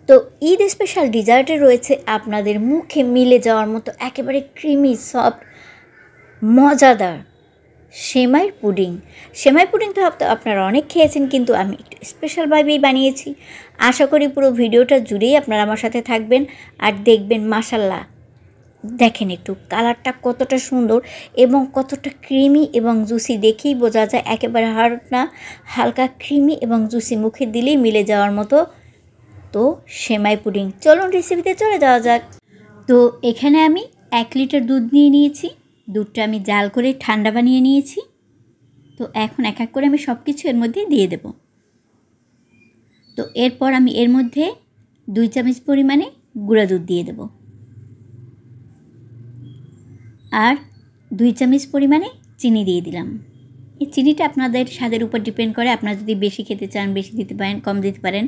তো ঈদ স্পেশাল ডিজার্টে রয়েছে আপনাদের মুখে মিলে যাওয়ার মতো একেবারে ক্রিমি সফট মজাদার সেমাই পুডিং। সেমাই পুডিং তো আপনারা অনেক খেয়েছেন, কিন্তু আমি একটু স্পেশালভাবেই বানিয়েছি। আশা করি পুরো ভিডিওটা জুড়েই আপনারা আমার সাথে থাকবেন আর দেখবেন। মাশাল্লাহ, দেখেন একটু কালারটা কতটা সুন্দর এবং কতটা ক্রিমি এবং জুসি, দেখেই বোঝা যায় একেবারে হার্ড না, হালকা ক্রিমি এবং জুসি, মুখে দিলেই মিলে যাওয়ার মতো। তো সেমাই পুডিং, চলুন রেসিপিতে চলে যাওয়া যাক। তো এখানে আমি 1 লিটার দুধ নিয়ে নিয়েছি। দুধটা আমি জাল করে ঠান্ডা বানিয়ে নিয়েছি। তো এখন এক এক করে আমি সব কিছু এর মধ্যে দিয়ে দেব। তো এরপর আমি এর মধ্যে 2 চামচ পরিমাণে গুঁড়া দুধ দিয়ে দেব আর 2 চামচ পরিমাণে চিনি দিয়ে দিলাম। এই চিনিটা আপনাদের স্বাদের উপর ডিপেন্ড করে, আপনারা যদি বেশি খেতে চান বেশি দিতে পারেন, কম দিতে পারেন,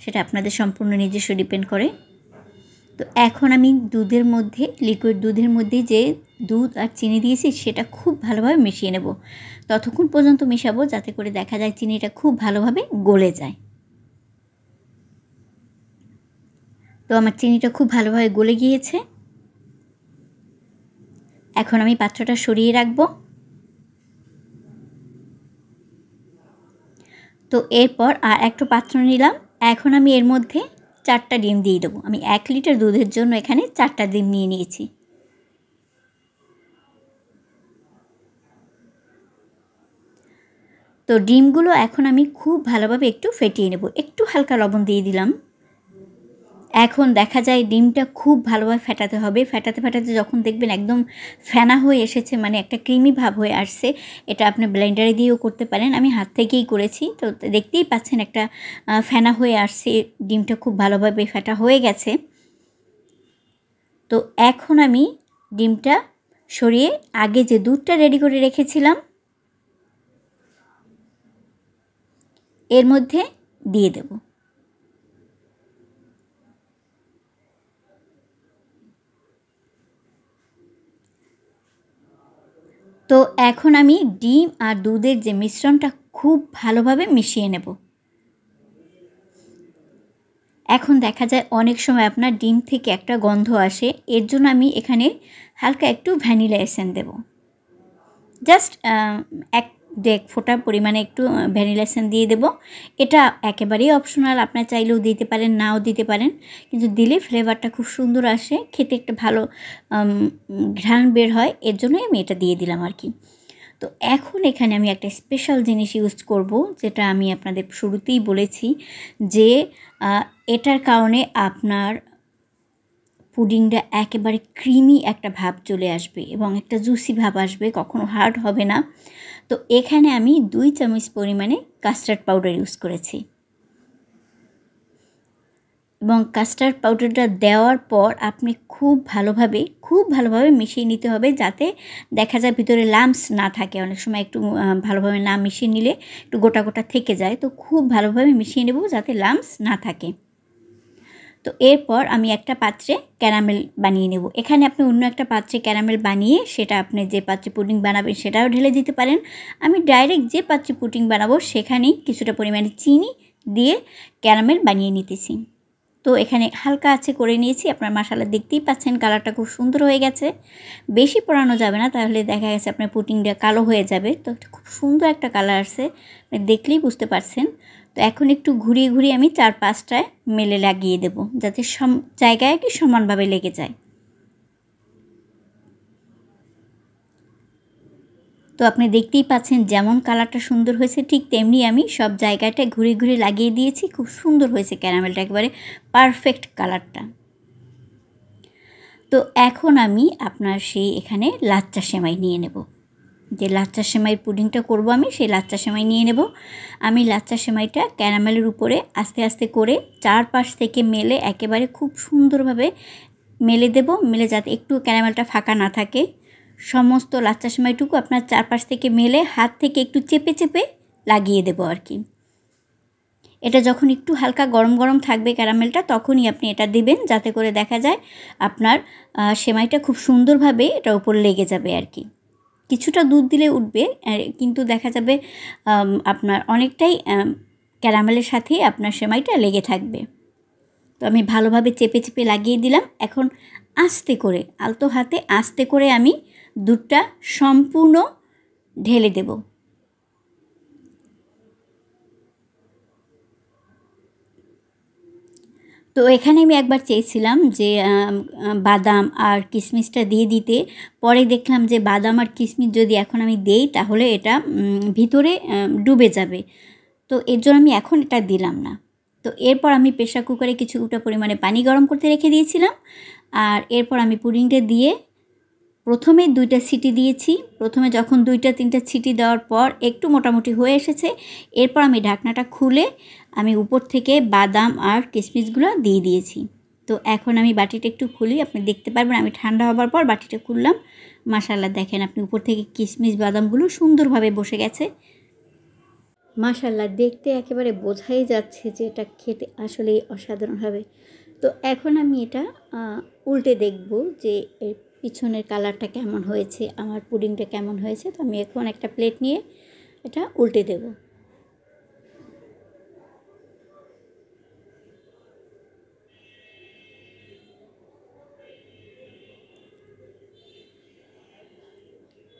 সেটা আপনাদের সম্পূর্ণ নিজস্ব ডিপেন্ড করে। তো এখন আমি দুধের মধ্যে, লিকুইড দুধের মধ্যে যে দুধ আর চিনি দিয়েছি সেটা খুব ভালোভাবে মিশিয়ে নেব। ততক্ষণ পর্যন্ত মেশাবো যাতে করে দেখা যায় চিনিটা খুব ভালোভাবে গলে যায়। তো আমার চিনিটা খুব ভালোভাবে গলে গিয়েছে। এখন আমি পাত্রটা সরিয়ে রাখবো। তো এরপর আর একটা পাত্র নিলাম। এখন আমি এর মধ্যে 4টা ডিম দিয়ে দেবো। আমি 1 লিটার দুধের জন্য এখানে 4টা ডিম নিয়ে নিয়েছি। তো ডিমগুলো এখন আমি খুব ভালোভাবে একটু ফেটিয়ে নেব। একটু হালকা লবণ দিয়ে দিলাম। এখন দেখা যায় ডিমটা খুব ভালোভাবে ফেটাতে হবে। ফেটাতে ফেটাতে যখন দেখবেন একদম ফেনা হয়ে এসেছে, মানে একটা ক্রিমি ভাব হয়ে আসছে, এটা আপনি ব্লেন্ডারে দিয়েও করতে পারেন। আমি হাত থেকেই করেছি। তো দেখতেই পাচ্ছেন একটা ফেনা হয়ে আসছে, ডিমটা খুব ভালোভাবে ফেটা হয়ে গেছে। তো এখন আমি ডিমটা সরিয়ে আগে যে দুধটা রেডি করে রেখেছিলাম এর মধ্যে দিয়ে দেব। তো এখন আমি ডিম আর দুধের যে মিশ্রণটা খুব ভালোভাবে মিশিয়ে নেব। এখন দেখা যায় অনেক সময় আপনার ডিম থেকে একটা গন্ধ আসে, এর জন্য আমি এখানে হালকা একটু ভ্যানিলা এসেন্স দেব। জাস্ট 1-1 ফোঁটা পরিমাণে একটু ভ্যানিলা এসেন্স দিয়ে দেব। এটা একেবারেই অপশনাল, আপনার চাইলেও দিতে পারেন, নাও দিতে পারেন, কিন্তু দিলে ফ্লেভারটা খুব সুন্দর আসে, খেতে একটা ভালো ঘ্রাণ বের হয়, এর জন্যই আমি এটা দিয়ে দিলাম আর কি। তো এখন এখানে আমি একটা স্পেশাল জিনিস ইউজ করব, যেটা আমি আপনাদের শুরুতেই বলেছি যে এটার কারণে আপনার পুডিংটা একেবারে ক্রিমি একটা ভাব চলে আসবে এবং একটা জুসি ভাব আসবে, কখনো হার্ড হবে না। তো এখানে আমি 2 চামচ পরিমাণে কাস্টার্ড পাউডার ইউজ করেছি এবং কাস্টার্ড পাউডারটা দেওয়ার পর আপনি খুব ভালোভাবে মিশিয়ে নিতে হবে, যাতে দেখা যায় ভিতরে লাম্পস না থাকে। অনেক সময় একটু ভালোভাবে না মিশিয়ে নিলে একটু গোটা গোটা থেকে যায়। তো খুব ভালোভাবে মিশিয়ে নেব যাতে লাম্পস না থাকে। তো এরপর আমি একটা পাত্রে ক্যারামেল বানিয়ে নেব। এখানে আপনি অন্য একটা পাত্রে ক্যারামেল বানিয়ে সেটা আপনি যে পাত্রে পুডিং বানাবেন সেটাও ঢেলে দিতে পারেন। আমি ডাইরেক্ট যে পাত্রে পুডিং বানাবো সেখানেই কিছুটা পরিমাণে চিনি দিয়ে ক্যারামেল বানিয়ে নিতেছি। তো এখানে হালকা আছে করে নিয়েছি। আপনার মাশাআল্লাহ দেখতেই পাচ্ছেন কালারটা খুব সুন্দর হয়ে গেছে। বেশি পোড়ানো যাবে না, তাহলে দেখা গেছে আপনার পুডিংটা কালো হয়ে যাবে। তো খুব সুন্দর একটা কালার আসছে, আপনি দেখলেই বুঝতে পারছেন। তো এখন একটু ঘুরিয়ে ঘুরিয়ে আমি 4-5টায় মেলে লাগিয়ে দেব, যাতে সব জায়গায় কি সমানভাবে লেগে যায়। তো আপনি দেখতেই পাচ্ছেন যেমন কালারটা সুন্দর হয়েছে, ঠিক তেমনি আমি সব জায়গাটায় ঘুরে ঘুরে লাগিয়ে দিয়েছি। খুব সুন্দর হয়েছে ক্যারামেলটা, একেবারে পারফেক্ট কালারটা। তো এখন আমি আপনার সেই এখানে লাচ্চা সেমাই নিয়ে নেব। যে লাচ্চা সেমাইয়ের পুডিংটা করব আমি, সেই লাচ্চা সেমাই নিয়ে নেব। আমি লাচ্চা সেমাইটা ক্যারামেলের উপরে আস্তে আস্তে করে চারপাশ থেকে মেলে একেবারে খুব সুন্দরভাবে মেলে দেব, মেলে যাতে একটু ক্যারামেলটা ফাঁকা না থাকে। সমস্ত লাচ্চা সেমাইটুকু আপনার চারপাশ থেকে মেলে হাত থেকে একটু চেপে চেপে লাগিয়ে দেব আর কি। এটা যখন একটু হালকা গরম গরম থাকবে ক্যারামেলটা, তখনই আপনি এটা দিবেন, যাতে করে দেখা যায় আপনার সেমাইটা খুব সুন্দরভাবে এটার উপর লেগে যাবে আর কি। কিছুটা দুধ দিলে উঠবে, কিন্তু দেখা যাবে আপনার অনেকটাই ক্যারামেলের সাথেই আপনার সেমাইটা লেগে থাকবে। তো আমি ভালোভাবে চেপে চেপে লাগিয়ে দিলাম। এখন আস্তে করে, আলতো হাতে আস্তে করে আমি দুধটা সম্পূর্ণ ঢেলে দেব। তো এখানে আমি একবার চেয়েছিলাম যে বাদাম আর কিশমিশটা দিয়ে দিতে, পরে দেখলাম যে বাদাম আর কিশমিশ যদি এখন আমি দেই তাহলে এটা ভিতরে ডুবে যাবে। তো এর জন্য আমি এখন এটা দিলাম না। তো এরপর আমি প্রেসার কুকারে কিছুটা পরিমাণে পানি গরম করতে রেখে দিয়েছিলাম। আর এরপর আমি পুডিংটা দিয়ে প্রথমে 2টা সিটি দিয়েছি। প্রথমে যখন 2-3টা সিটি দেওয়ার পর একটু মোটামুটি হয়ে এসেছে, এরপর আমি ঢাকনাটা খুলে আমি উপর থেকে বাদাম আর কিশমিশগুলো দিয়ে দিয়েছি। তো এখন আমি বাটিটা একটু খুলি, আপনি দেখতে পারবেন আমি ঠান্ডা হবার পর বাটিটা খুললাম। মাশাআল্লাহ দেখেন আপনি উপর থেকে কিশমিশ বাদামগুলো সুন্দরভাবে বসে গেছে। মাশাআল্লাহ দেখতে একেবারে বোঝাই যাচ্ছে যে এটা খেতে আসলেই অসাধারণ হবে। তো এখন আমি এটা উল্টে দেখব যে এর পিছনের কালারটা কেমন হয়েছে, আমার পুডিংটা কেমন হয়েছে। তো আমি এখন একটা প্লেট নিয়ে এটা উল্টে দেব।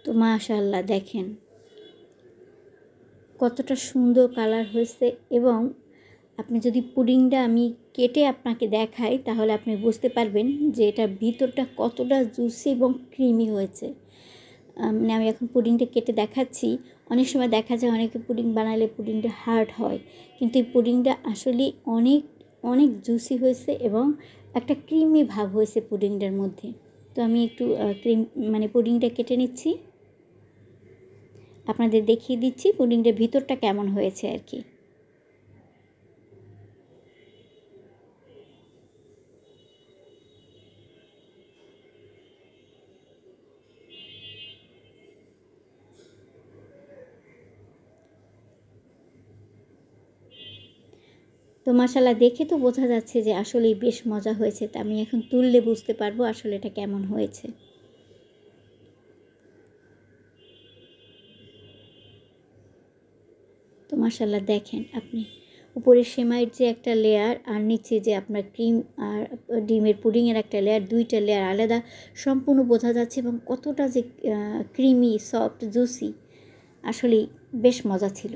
তো মাশাআল্লাহ দেখেন কতটা সুন্দর কালার হয়েছে, এবং আপনি যদি পুডিংটা আমি কেটে আপনাকে দেখাই তাহলে আপনি বুঝতে পারবেন যে এটার ভিতরটা কতটা জুসি এবং ক্রিমি হয়েছে। মানে আমি এখন পুডিংটা কেটে দেখাচ্ছি। অনেক সময় দেখা যায় অনেকে পুডিং বানালে পুডিংটা হার্ড হয়, কিন্তু এই পুডিংটা আসলে অনেক অনেক জুসি হয়েছে এবং একটা ক্রিমি ভাব হয়েছে পুডিংটার মধ্যে। তো আমি একটু মানে পুডিংটা কেটে নিচ্ছি, আপনাদের দেখিয়ে দিচ্ছি পুডিংটার ভিতরটা কেমন হয়েছে আর কি। তো মাশাআল্লাহ দেখে তো বোঝা যাচ্ছে যে আসলেই বেশ মজা হয়েছে। তা আমি এখন তুললে বুঝতে পারবো আসলে এটা কেমন হয়েছে। তো মাশাআল্লাহ দেখেন আপনি উপরে সেমাইয়ের যে একটা লেয়ার আর নিচে যে আপনার ক্রিম আর ডিমের পুডিংয়ের একটা লেয়ার, 2টা লেয়ার আলাদা সম্পূর্ণ বোঝা যাচ্ছে, এবং কতটা যে ক্রিমি সফট জুসি, আসলেই বেশ মজা ছিল।